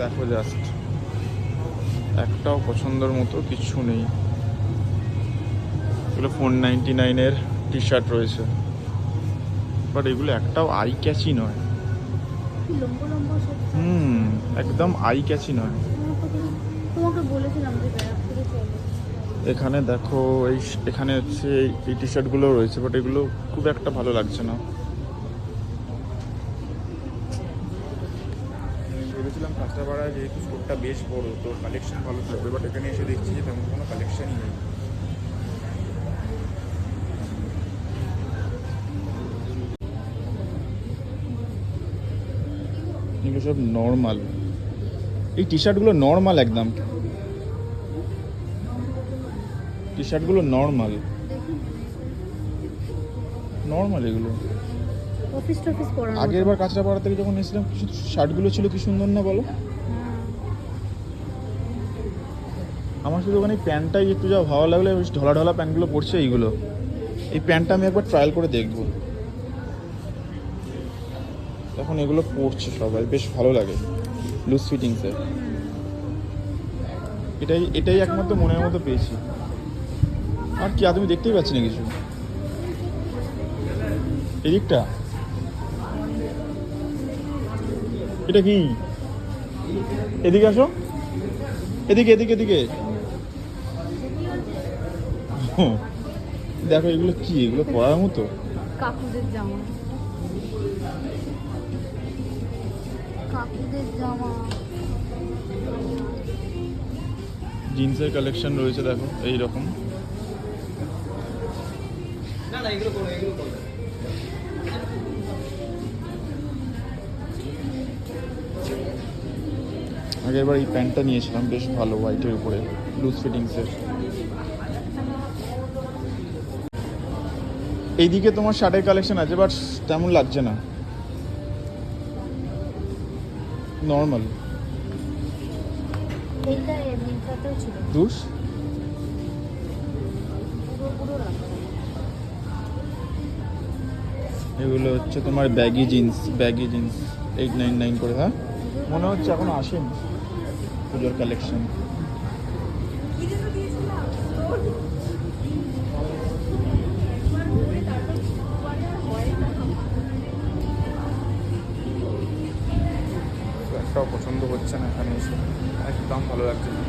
দেখো জাস্ট একটাও পছন্দের মতো কিছু নেই। এগুলো 499-এর টি শার্ট রয়েছে, বাট এগুলো একটাও আই ক্যাচি নয়। একদম আই ক্যাচি নয়। তোমাকে বলেছিলাম যে ব্যারাক থেকে চলো। এখানে দেখো এখানে হচ্ছে এই টি শার্টগুলো রয়েছে, বাট এগুলো খুব একটা ভালো লাগছে না। ভেবেছিলাম কাঁচরাপাড়ায় যেহেতু স্টোরটা বেশ বড়, তো কালেকশন ভালো থাকবে, বাট এখানে এসে দেখছি যে তেমন কোনো কালেকশনই নেই। এগুলো সব নর্মাল, এই টি শার্টগুলো নর্মাল, একদম টি শার্টগুলো নর্মাল নর্মাল এগুলো। অফিস টফিস পরানো। আগের বার কাঁচরাপাড়া থেকে যখন এসেছিলাম কিছু শার্টগুলো ছিল কি সুন্দর না বলো। আমার শুধু ওখানে প্যান্টটাই একটু যা ভালো লাগলো, ঢলা ঢলা প্যান্টগুলো পড়ছে এইগুলো। এই প্যান্টটা আমি একবার ট্রায়াল করে দেখবো। এখন এগুলো পরছে সবাই, বেশ ভালো লাগে লুজ ফিটিংসে। এটাই একমাত্র মনের মতো পেয়েছি। আর কি তুমি দেখতেই পাচ্ছি না কিছু। এদিকটা এটা কি, এদিকে আসো, এদিকে এদিকে এদিকে দেখো এগুলো কি, এগুলো পরার মতো? কাকুদের জামা, কাকুদের জামা। জিন্সের কালেকশন রয়েছে দেখো এই রকম। না না এগুলো করো, এগুলো করো। আগের বার এই প্যান্টটা নিয়েছিলাম, বেশ ভালো, হোয়াইটের উপরে লুজ ফিটিংসের। এইদিকে তোমার শার্টের কালেকশন আছে, বাট তেমন লাগছে না, নর্মাল। এইটা এমনিটাতেও ছিল। দুশ পুরো রাখা। এগুলো হচ্ছে তোমার ব্যাগি জিন্স 899 করে। হ্যাঁ মনে হচ্ছে এখন আসেনি পুজোর কালেকশন। একটাও পছন্দ হচ্ছে না এখানে এসে, একদম ভালো লাগছে না।